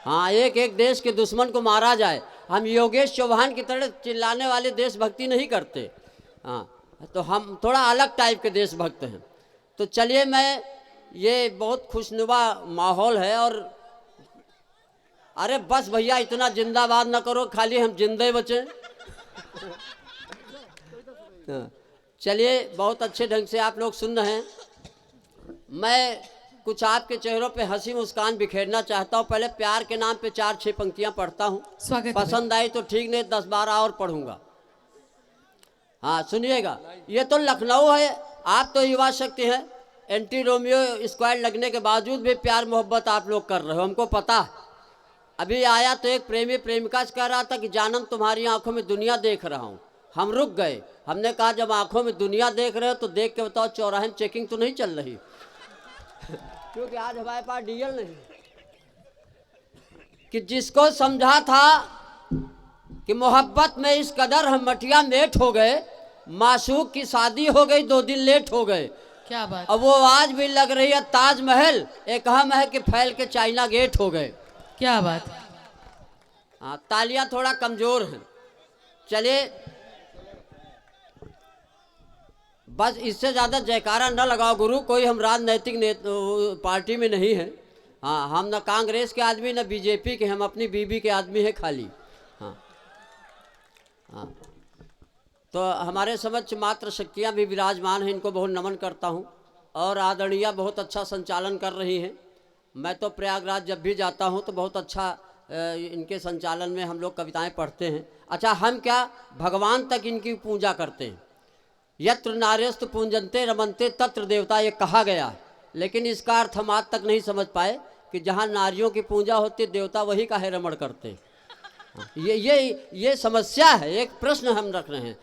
हाँ, एक एक देश के दुश्मन को मारा जाए। हम योगेश चौहान की तरह चिल्लाने वाले देशभक्ति नहीं करते। हाँ, तो हम थोड़ा अलग टाइप के देशभक्त हैं। तो चलिए, मैं ये बहुत खुशनुमा माहौल है। और अरे बस भैया, इतना जिंदाबाद ना करो, खाली हम जिंदे बचे। हाँ, चलिए, बहुत अच्छे ढंग से आप लोग सुन रहे हैं। मैं कुछ आपके चेहरों पे हंसी मुस्कान बिखेरना चाहता हूँ। पहले प्यार के नाम पे 4-6 पंक्तियाँ पढ़ता हूँ। पसंद आई तो ठीक, नहीं 10-12 और पढ़ूंगा। हाँ, सुनिएगा। ये तो लखनऊ है, आप तो युवा शक्ति हैं। एंटी रोमियो स्क्वाड लगने के बावजूद भी प्यार मोहब्बत आप लोग कर रहे हो, हमको पता है। अभी आया तो एक प्रेमी प्रेमिका से कह रहा था कि जानम तुम्हारी आंखों में दुनिया देख रहा हूँ। हम रुक गए। हमने कहा जब आंखों में दुनिया देख रहे हो तो देख के बताओ, चौराहे में चेकिंग तो नहीं चल रही? क्योंकि आज हमारे पास डीजल नहीं। कि जिसको समझा था कि मोहब्बत में इस कदर हम मटिया मेट हो गए, मासूक की शादी हो गई 2 दिन लेट हो गए। क्या बात। अब वो आज भी लग रही है ताजमहल, एक हम है कि फैल के चाइना गेट हो गए। क्या बात। हाँ, तालियां थोड़ा कमजोर हैं। चलिए, बस इससे ज़्यादा जयकारा न लगाओ गुरु। कोई हम राजनैतिक पार्टी में नहीं है। हाँ, हम न कांग्रेस के आदमी न बीजेपी के, हम अपनी बीबी के आदमी हैं खाली। हाँ हाँ, तो हमारे समक्ष मात्र शक्तियाँ भी विराजमान हैं, इनको बहुत नमन करता हूँ। और आदरणीय बहुत अच्छा संचालन कर रही हैं। मैं तो प्रयागराज जब भी जाता हूँ तो बहुत अच्छा इनके संचालन में हम लोग कविताएं पढ़ते हैं। अच्छा, हम क्या भगवान तक इनकी पूजा करते हैं। यत्र नार्यस्तु पूजन्ते रमन्ते तत्र देवता, ये कहा गया है। लेकिन इसका अर्थ हम आज तक नहीं समझ पाए कि जहाँ नारियों की पूजा होती देवता वही काहे रमण करते हैं। ये समस्या है, एक प्रश्न हम रख रहे हैं।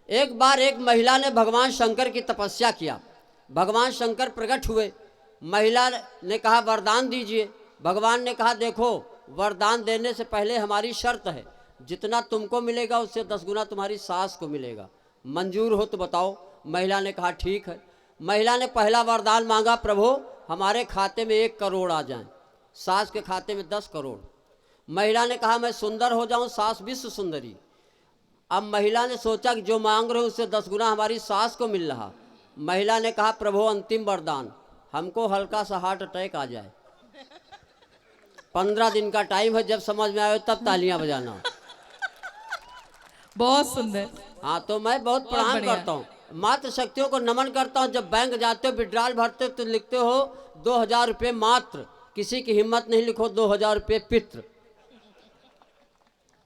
एक बार एक महिला ने भगवान शंकर की तपस्या किया। भगवान शंकर प्रकट हुए। महिला ने कहा वरदान दीजिए। भगवान ने कहा देखो, वरदान देने से पहले हमारी शर्त है, जितना तुमको मिलेगा उससे 10 गुना तुम्हारी सास को मिलेगा। मंजूर हो तो बताओ। महिला ने कहा ठीक है। महिला ने पहला वरदान मांगा, प्रभु हमारे खाते में 1 करोड़ आ जाए, सास के खाते में 10 करोड़। महिला ने कहा मैं सुंदर हो जाऊं, सास विश्व सुंदरी। अब महिला ने सोचा कि जो मांग रहे हो उससे 10 गुना हमारी सास को मिल रहा। महिला ने कहा प्रभु अंतिम वरदान, हमको हल्का सा हार्ट अटैक आ जाए। 15 दिन का टाइम है, जब समझ में आए तब तालियां बजाना। बहुत सुंदर। हाँ, तो मैं बहुत प्रणाम करता हूँ, मात्र शक्तियों को नमन करता हूँ। जब बैंक जाते हो विड्रॉल भरते हो तो लिखते हो 2000 रुपये मात्र, किसी की हिम्मत नहीं लिखो 2000 रुपये पित्र।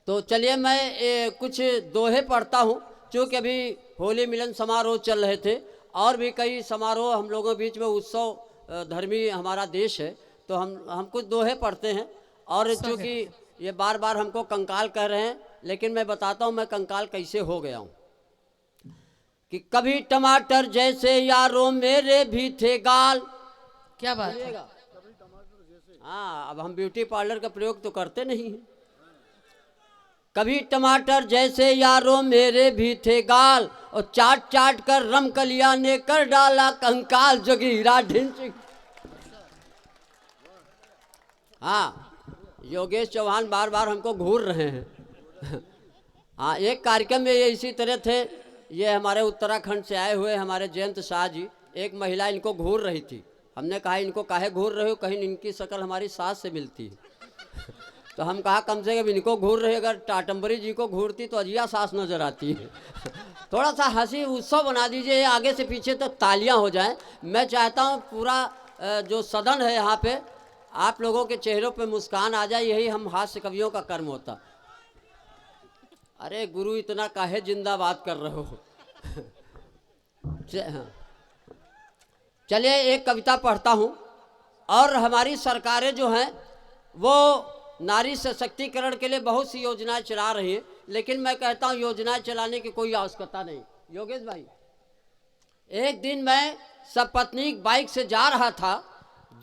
तो चलिए, मैं कुछ दोहे पढ़ता हूँ। चूँकि अभी होली मिलन समारोह चल रहे थे और भी कई समारोह हम लोगों के बीच में, उत्सव धर्मी हमारा देश है, तो हम कुछ दोहे पढ़ते हैं। और चूँकि ये बार बार हमको कंकाल कह रहे हैं, लेकिन मैं बताता हूँ मैं कंकाल कैसे हो गया हूँ। कि कभी टमाटर जैसे यारों मेरे भी थे गाल। क्या बात है। हाँ, अब हम ब्यूटी पार्लर का प्रयोग तो करते नहीं हैं। कभी टमाटर जैसे यारों मेरे भी थे गाल, और चाट चाट कर रमकलिया ने कर डाला कंकाल जोगीरा ढिंच। हाँ, योगेश चौहान बार बार हमको घूर रहे हैं। हाँ, एक कार्यक्रम में ये इसी तरह थे। ये हमारे उत्तराखंड से आए हुए हमारे जयंत शाह जी, एक महिला इनको घूर रही थी। हमने कहा इनको काहे घूर रहे हो, कहीं इनकी शक्ल हमारी सास से मिलती है। तो हम कहा कम से कम इनको घूर रहे, अगर टाटम्बरी जी को घूरती तो अजिया सास नजर आती है। थोड़ा सा हंसी उत्सव बना दीजिए, आगे से पीछे तक तालियां हो जाएं। मैं चाहता हूं पूरा जो सदन है यहाँ पे, आप लोगों के चेहरों पे मुस्कान आ जाए। यही हम हास्य कवियों का कर्म होता। अरे गुरु, इतना काहे जिंदाबाद कर रहे हो? चलिए, एक कविता पढ़ता हूँ। और हमारी सरकारें जो हैं वो नारी सशक्तिकरण के लिए बहुत सी योजनाएं चला रही हैं, लेकिन मैं कहता हूँ योजनाएं चलाने की कोई आवश्यकता नहीं। योगेश भाई, एक दिन मैं सपत्नीक बाइक से जा रहा था,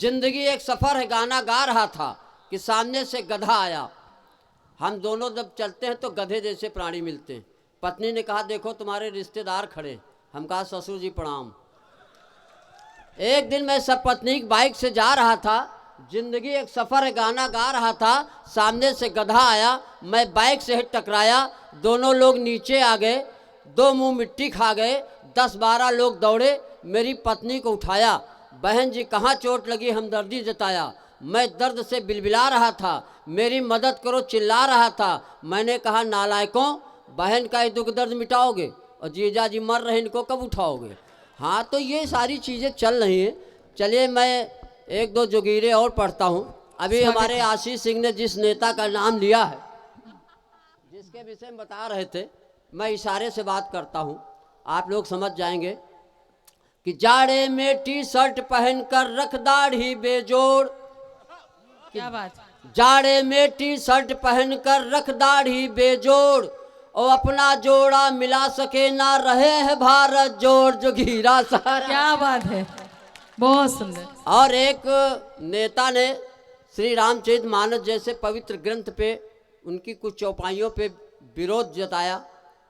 जिंदगी एक सफ़र है गाना गा रहा था, कि सामने से गधा आया। हम दोनों जब चलते हैं तो गधे जैसे प्राणी मिलते हैं। पत्नी ने कहा देखो तुम्हारे रिश्तेदार खड़े। हम कहा ससुर जी प्रणाम। एक दिन मैं सपत्नीक बाइक से जा रहा था, जिंदगी एक सफ़र है गाना गा रहा था, सामने से गधा आया, मैं बाइक से टकराया, दोनों लोग नीचे आ गए, 2 मुंह मिट्टी खा गए, 10-12 लोग दौड़े, मेरी पत्नी को उठाया, बहन जी कहाँ चोट लगी, हमदर्दी जताया। मैं दर्द से बिलबिला रहा था, मेरी मदद करो चिल्ला रहा था। मैंने कहा नालायकों, बहन का ही दुख दर्द मिटाओगे और जीजा जी मर रहे, इनको कब उठाओगे। हाँ, तो ये सारी चीज़ें चल रही हैं। चलिए मैं 1-2 जोगीरे और पढ़ता हूँ। अभी हमारे आशीष सिंह ने जिस नेता का नाम लिया है, जिसके विषय में बता रहे थे, मैं इशारे से बात करता हूँ, आप लोग समझ जाएंगे कि जाड़े में टी-शर्ट पहनकर रख दाढ़ी बेजोड़। क्या बात। जाड़े में टी-शर्ट पहनकर रख दाढ़ी बेजोड़, और अपना जोड़ा मिला सके ना रहे है भारत जोड़, जोगीरा सारा। क्या बात है, बहुत सुंदर। और एक नेता ने श्री रामचरितमानस जैसे पवित्र ग्रंथ पे उनकी कुछ चौपाइयों पे विरोध जताया,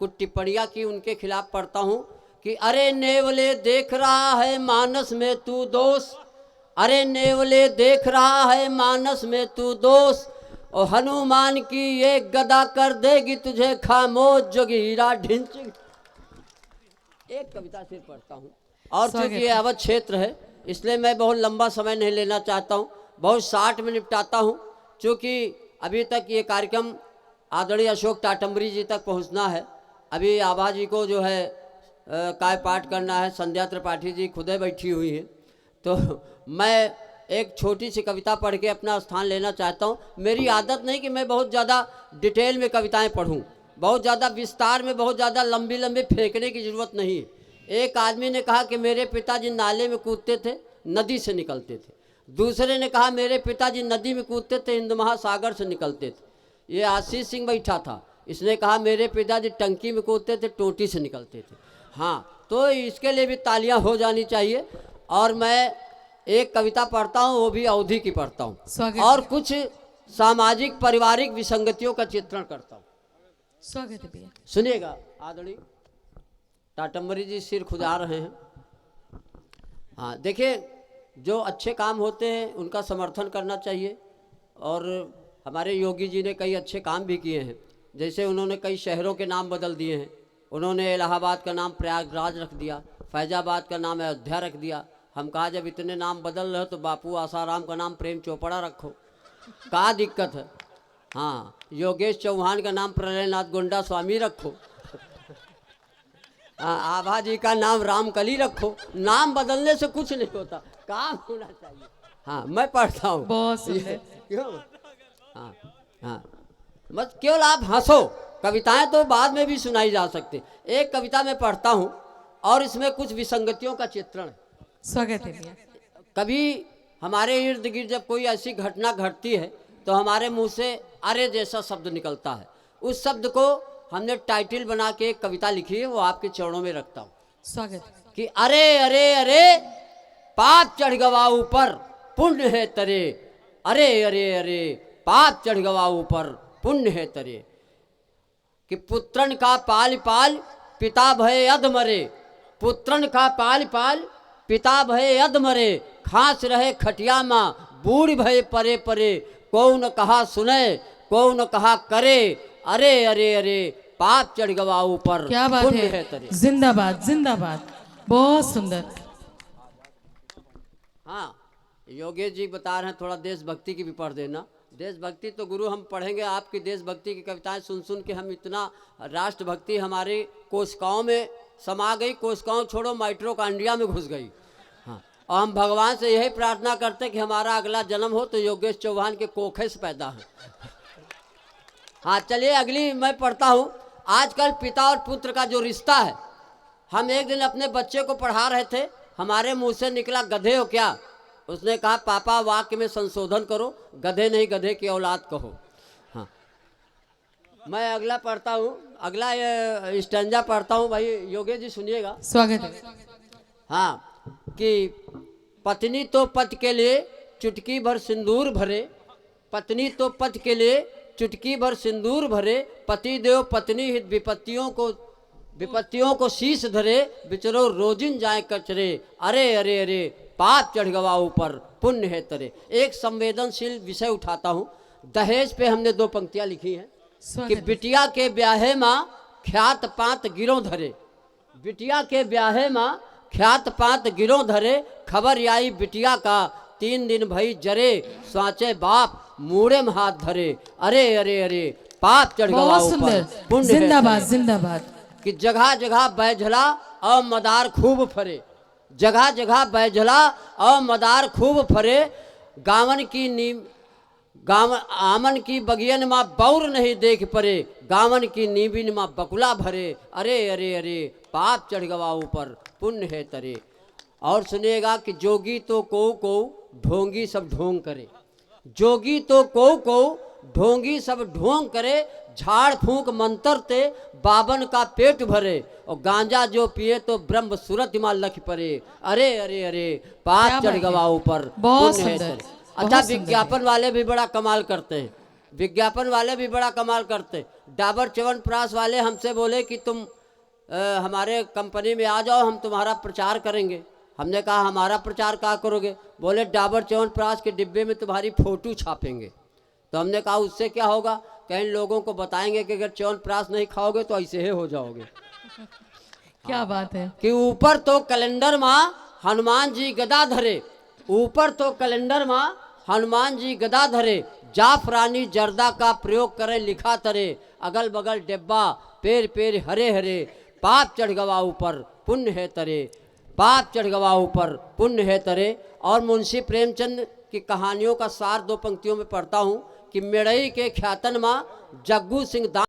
कुछ टिप्पणियाँ की, उनके खिलाफ पढ़ता हूँ कि अरे नेवले देख रहा है मानस में तू दोष, अरे नेवले देख रहा है मानस में तू दोष, और हनुमान की एक गदा कर देगी तुझे खामोश, जोगीरा ढिंच। एक कविता सिर्फ पढ़ता हूँ, और चूंकि ये अवध क्षेत्र है इसलिए मैं बहुत लंबा समय नहीं लेना चाहता हूँ, बहुत 60 में निपटाता हूँ। चूँकि अभी तक ये कार्यक्रम आदरणीय अशोक टाटम्बरी जी तक पहुँचना है, अभी आभा जी को जो है काय पाठ करना है, संध्या त्रिपाठी जी खुदे बैठी हुई हैं, तो मैं एक छोटी सी कविता पढ़ के अपना स्थान लेना चाहता हूँ। मेरी आदत नहीं कि मैं बहुत ज़्यादा डिटेल में कविताएं पढ़ूँ, बहुत ज़्यादा विस्तार में, बहुत ज़्यादा लंबी लंबी फेंकने की ज़रूरत नहीं है। एक आदमी ने कहा कि मेरे पिताजी नाले में कूदते थे, नदी से निकलते थे। दूसरे ने कहा मेरे पिताजी नदी में कूदते थे, हिंद महासागर से निकलते थे। ये आशीष सिंह बैठा था, इसने कहा मेरे पिताजी टंकी में कूदते थे, टोटी से निकलते थे। हाँ, तो इसके लिए भी तालियां हो जानी चाहिए। और मैं एक कविता पढ़ता हूँ, वो भी अवधि की पढ़ता हूँ, और कुछ सामाजिक पारिवारिक विसंगतियों का चित्रण करता हूँ। स्वागत है भैया। सुनिएगा, आदरणीय टाटम्बरी जी सिर खुजा रहे हैं। हाँ, देखिए, जो अच्छे काम होते हैं उनका समर्थन करना चाहिए, और हमारे योगी जी ने कई अच्छे काम भी किए हैं। जैसे उन्होंने कई शहरों के नाम बदल दिए हैं। उन्होंने इलाहाबाद का नाम प्रयागराज रख दिया, फैजाबाद का नाम अयोध्या रख दिया। हम कहा जब इतने नाम बदल रहे हो तो बापू आसाराम का नाम प्रेम चोपड़ा रखो, क्या दिक्कत है। हाँ, योगेश चौहान का नाम प्रलयनाथ गोंडा स्वामी रखो, आभा जी का नाम रामकली रखो। नाम बदलने से कुछ नहीं होता, काम होना चाहिए। हाँ, मैं पढ़ता हूँ, बहुत सुंदर। क्यों? हाँ हाँ, बस केवल आप हंसो, कविताएं तो बाद में भी सुनाई जा सकती। एक कविता मैं पढ़ता हूँ और इसमें कुछ विसंगतियों का चित्रण है। स्वागत है भैया। कभी हमारे इर्द गिर्द जब कोई ऐसी घटना घटती है तो हमारे मुंह से अरे जैसा शब्द निकलता है। उस शब्द को हमने टाइटल बना के एक कविता लिखी है, वो आपके चरणों में रखता हूँ। स्वागत कि अरे अरे अरे पाप चढ़ गवा ऊपर पुण्य है तरे, अरे अरे अरे पाप चढ़ गवा ऊपर पुण्य है तरे। कि पुत्रन का पाल पाल पिता भय अध मरे, पुत्रन का पाल पाल पिता भय अध मरे, खांस रहे खटिया माँ बूढ़ भय परे परे, कौन कहा सुने कौन कहा करे, अरे अरे अरे पाप चढ़ गवा ऊपर क्या बात पुण्य है है, तरे। जिंदाबाद जिंदाबाद, बहुत सुंदर। हाँ, योगेश जी बता रहे हैं थोड़ा देशभक्ति की भी पढ़ देना। देशभक्ति तो गुरु हम पढ़ेंगे, आपकी देशभक्ति की कविताएं सुन सुन के हम इतना राष्ट्रभक्ति हमारी कोशिकाओं में समा गई, कोशिकाओं छोड़ो माइट्रोकांड्रिया में घुस गई। हाँ, और हम भगवान से यही प्रार्थना करते कि हमारा अगला जन्म हो तो योगेश चौहान के कोखे से पैदा हो। हाँ, चलिए अगली मैं पढ़ता हूँ। आजकल पिता और पुत्र का जो रिश्ता है, हम एक दिन अपने बच्चे को पढ़ा रहे थे, हमारे मुंह से निकला गधे हो क्या। उसने कहा पापा वाक्य में संशोधन करो, गधे नहीं गधे की औलाद कहो। हाँ, मैं अगला पढ़ता हूँ, अगला ये स्टैंजा पढ़ता हूँ। भाई योगेश जी सुनिएगा। स्वागत है। हाँ, कि पत्नी तो पति के लिए चुटकी भर सिंदूर भरे, पत्नी तो पति के लिए चुटकी भर सिंदूर भरे, पति देव पत्नी हित विपत्तियों को शीश धरे, बिचरो रोजिन जाए कचरे, अरे अरे अरे पाप चढ़ गवा ऊपर पुण्य है तरे। एक संवेदनशील विषय उठाता हूँ। दहेज पे हमने 2 पंक्तियां लिखी हैं कि स्वागत है। बिटिया के ब्याहे माँ ख्यात पात गिरों धरे, बिटिया के ब्याहे माँ ख्यात पात गिरों धरे, खबर आई बिटिया का 3 दिन भई जरे, सांचे बाप मूड़े में हाथ धरे, अरे अरे अरे पाप चढ़ गवा बहुत ऊपर सुंदर, पुण्य है जिंदाबाद तरे। जिंदाबाद। कि जगह जगह बैझला और मदार खूब फरे, जगह जगह बैझला और मदार खूब फरे, गावन की नीम गावन आमन की बगियन माँ बौर नहीं देख परे, गावन की नीबिन माँ बकुला भरे, अरे अरे अरे पाप चढ़ गवा ऊपर पुण्य है तरे। और सुनिएगा कि जोगी तो को ढोंगी सब ढोंग करे, जोगी तो को ढोंगी सब ढोंग करे, झाड़ फूंक मंतर ते बाबन का पेट भरे, और गांजा जो पिए तो ब्रह्म सूरत माँ लख परे, अरे अरे अरे क्या पाप चढ़ बात गवा है। ऊपर बहुत पुण्य है सुंदर, तरे। बहुत अच्छा, सुंदर विज्ञापन वाले भी बड़ा कमाल करते हैं, विज्ञापन वाले भी बड़ा कमाल करते हैं। डाबर च्यवनप्राश वाले हमसे बोले कि तुम हमारे कंपनी में आ जाओ, हम तुम्हारा प्रचार करेंगे। हमने कहा हमारा प्रचार क्या करोगे? बोले डाबर च्यवनप्राश के डिब्बे में तुम्हारी फोटो छापेंगे। तो हमने कहा उससे क्या होगा? कई लोगों को बताएंगे कि अगर च्यवनप्राश नहीं खाओगे तो ऐसे ही हो जाओगे। क्या बात है। कि ऊपर तो कैलेंडर माँ हनुमान जी गदा धरे, ऊपर तो कैलेंडर माँ हनुमान जी गदा धरे, जाफरानी जर्दा का प्रयोग करें लिखा तरे, अगल बगल डिब्बा पेर पेर हरे हरे, पाप चढ़ गवा ऊपर पुण्य है तरे, पाप चढ़ गवा ऊपर पुण्य है तरे। और मुंशी प्रेमचंद की कहानियों का सार 2 पंक्तियों में पढ़ता हूँ कि मेड़ई के ख्यातन माँ जग्गू सिंह